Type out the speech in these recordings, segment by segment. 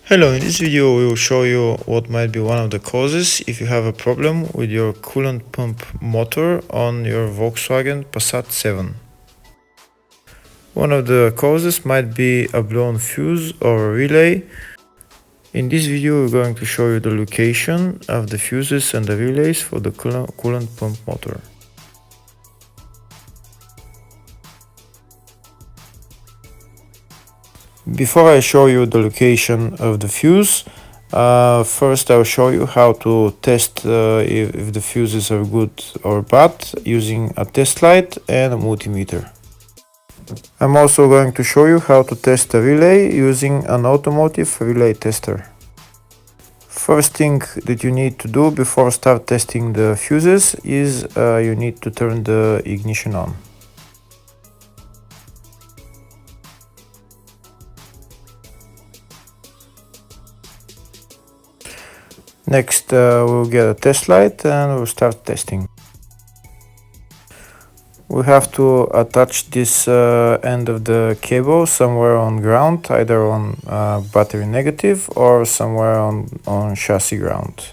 Hello, in this video we will show you what might be one of the causes if you have a problem with your coolant pump motor on your Volkswagen Passat 7. One of the causes might be a blown fuse or a relay. In this video we're going to show you the location of the fuses and the relays for the coolant pump motor. Before I show you the location of the fuse, first I'll show you how to test if the fuses are good or bad using a test light and a multimeter. I'm also going to show you how to test a relay using an automotive relay tester. First thing that you need to do before start testing the fuses is you need to turn the ignition on. Next we'll get a test light and we'll start testing. We have to attach this end of the cable somewhere on ground, either on battery negative or somewhere on chassis ground.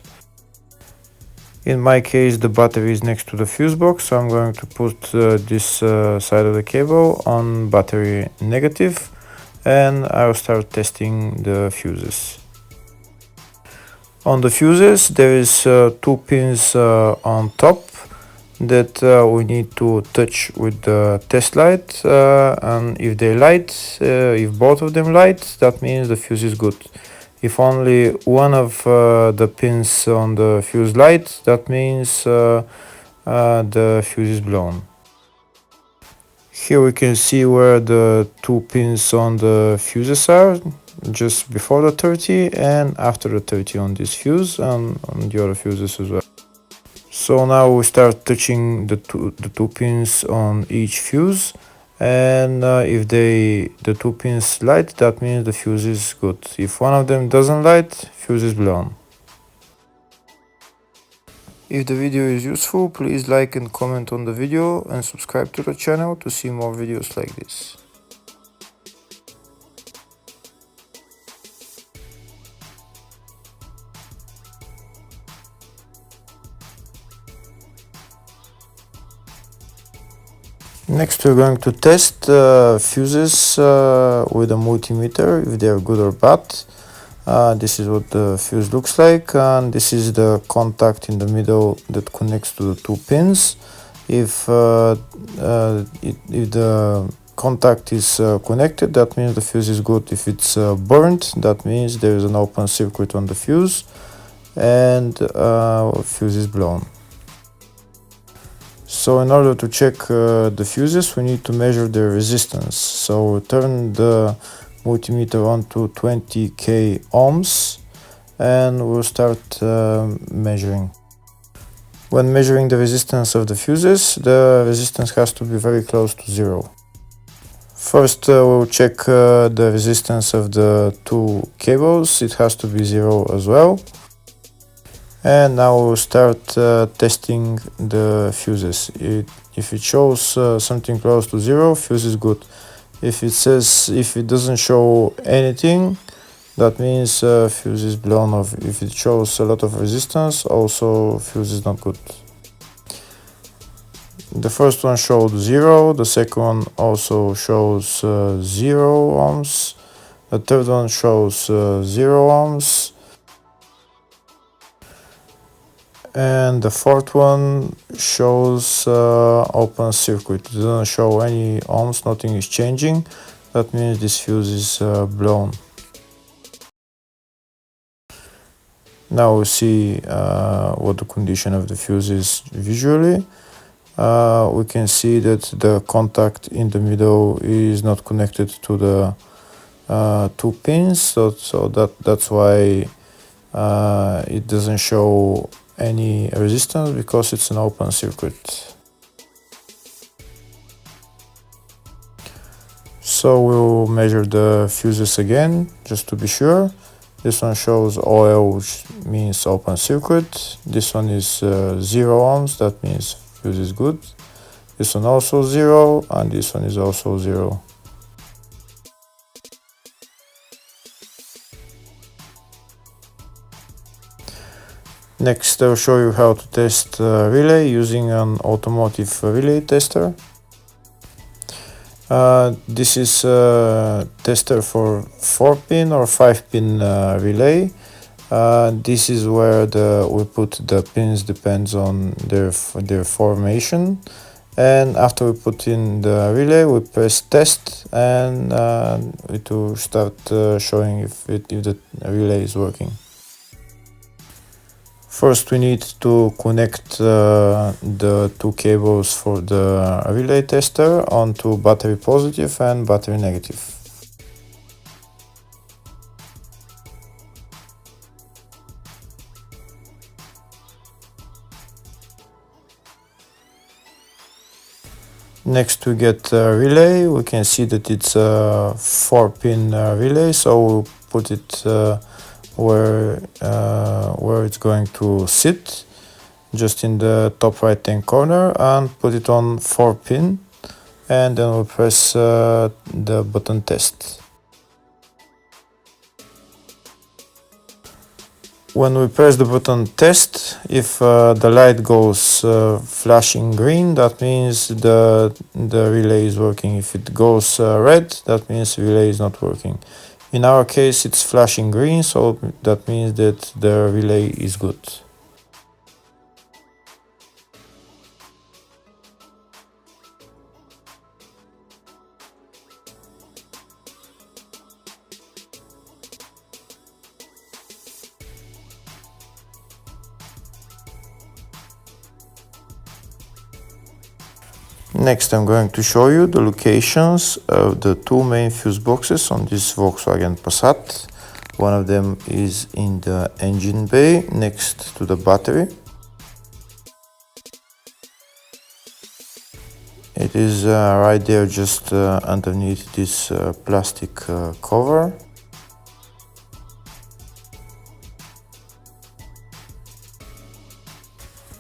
In my case the battery is next to the fuse box, so I'm going to put this side of the cable on battery negative and I'll start testing the fuses. On the fuses there is two pins on top that we need to touch with the test light, and if they light, if both of them light, that means the fuse is good. If only one of the pins on the fuse light, that means the fuse is blown. Here we can see where the two pins on the fuses are, just before the 30 and after the 30 on this fuse and on the other fuses as well. So now we start touching the two pins on each fuse, and if the two pins light, that means the fuse is good. If one of them doesn't light, fuse is blown. If the video is useful, please like and comment on the video and subscribe to the channel to see more videos like this. Next we're going to test fuses with a multimeter, if they are good or bad. This is what the fuse looks like, and this is the contact in the middle that connects to the two pins. If the contact is connected, that means the fuse is good. If it's burnt, that means there is an open circuit on the fuse and fuse is blown. So in order to check the fuses, we need to measure their resistance. So we turn the multimeter on to 20k ohms and we'll start measuring. When measuring the resistance of the fuses, the resistance has to be very close to zero. First we'll check the resistance of the two cables. It has to be zero as well. And now we'll start testing the fuses. If it shows something close to zero, fuse is good. If it doesn't show anything, that means fuse is blown off. If it shows a lot of resistance, also fuse is not good. The first one showed 0, the second one also shows 0 ohms, the third one shows 0 ohms, and the fourth one shows open circuit. It doesn't show any ohms, nothing is changing. That means this fuse is blown. Now we see what the condition of the fuse is visually. We can see that the contact in the middle is not connected to the two pins, so that's why it doesn't show any resistance, because it's an open circuit. So we'll measure the fuses again just to be sure. This one shows OL, which means open circuit. This one is 0 ohms, that means fuse is good. This one also 0, and this one is also 0. Next, I'll show you how to test relay using an automotive relay tester. This is a tester for 4-pin or 5-pin relay. This is where we put the pins, depends on their formation. And after we put in the relay, we press test, and it will start showing if the relay is working. First, we need to connect the two cables for the relay tester onto battery positive and battery negative. Next, we get a relay. We can see that it's a 4-pin relay, so we'll put it where it's going to sit, just in the top right hand corner, and put it on 4-pin, and then we'll press the button test. When we press the button test, if the light goes flashing green, that means the relay is working. If it goes red, that means the relay is not working. In our case, it's flashing green, so that means that the relay is good. Next, I'm going to show you the locations of the two main fuse boxes on this Volkswagen Passat. One of them is in the engine bay next to the battery. It is right there, just underneath this plastic cover.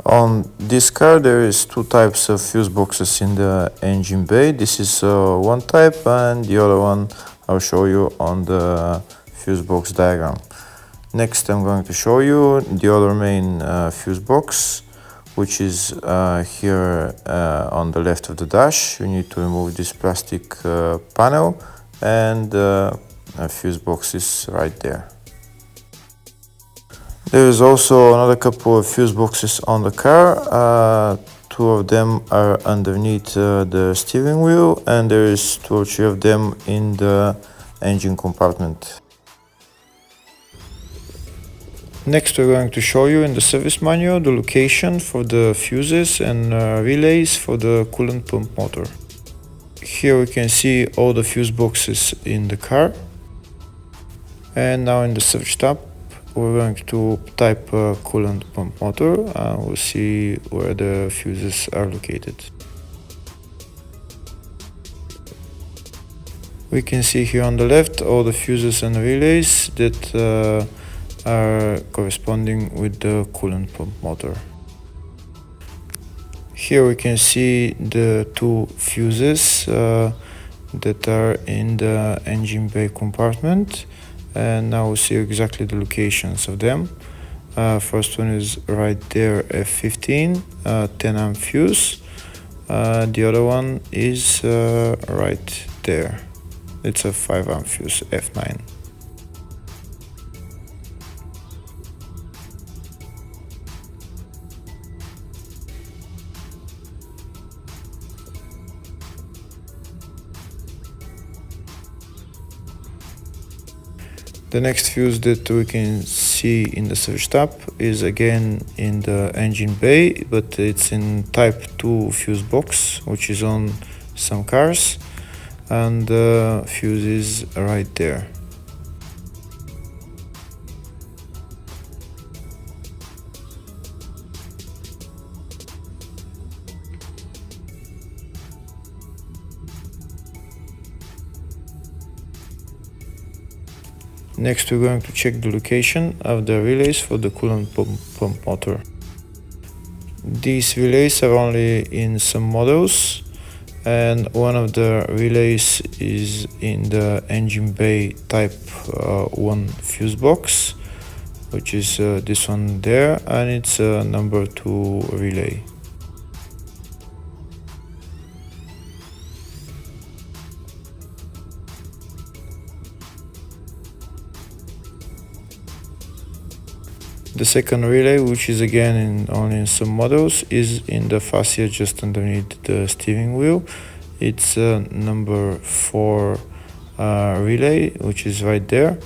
On this car, there is two types of fuse boxes in the engine bay. This is one type, and the other one I'll show you on the fuse box diagram. Next, I'm going to show you the other main fuse box, which is here on the left of the dash. You need to remove this plastic panel, and a fuse box is right there. There is also another couple of fuse boxes on the car. Two of them are underneath the steering wheel, and there is 2 or 3 of them in the engine compartment. Next, we're going to show you in the service manual the location for the fuses and relays for the coolant pump motor. Here we can see all the fuse boxes in the car. And now in the search tab, we're going to type coolant pump motor, and we'll see where the fuses are located. We can see here on the left all the fuses and relays that are corresponding with the coolant pump motor. Here we can see the 2 fuses that are in the engine bay compartment. And now we'll see exactly the locations of them. First one is right there, F15, 10 amp fuse. The other one is right there. It's a 5 amp fuse, F9. The next fuse that we can see in the search tab is again in the engine bay, but it's in type 2 fuse box, which is on some cars, and the fuse is right there. Next, we're going to check the location of the relays for the coolant pump motor. These relays are only in some models, and one of the relays is in the engine bay type 1 fuse box. which is this one there, and it's a number 2 relay. The second relay, which is again only in some models, is in the fascia just underneath the steering wheel. It's number 4 relay, which is right there.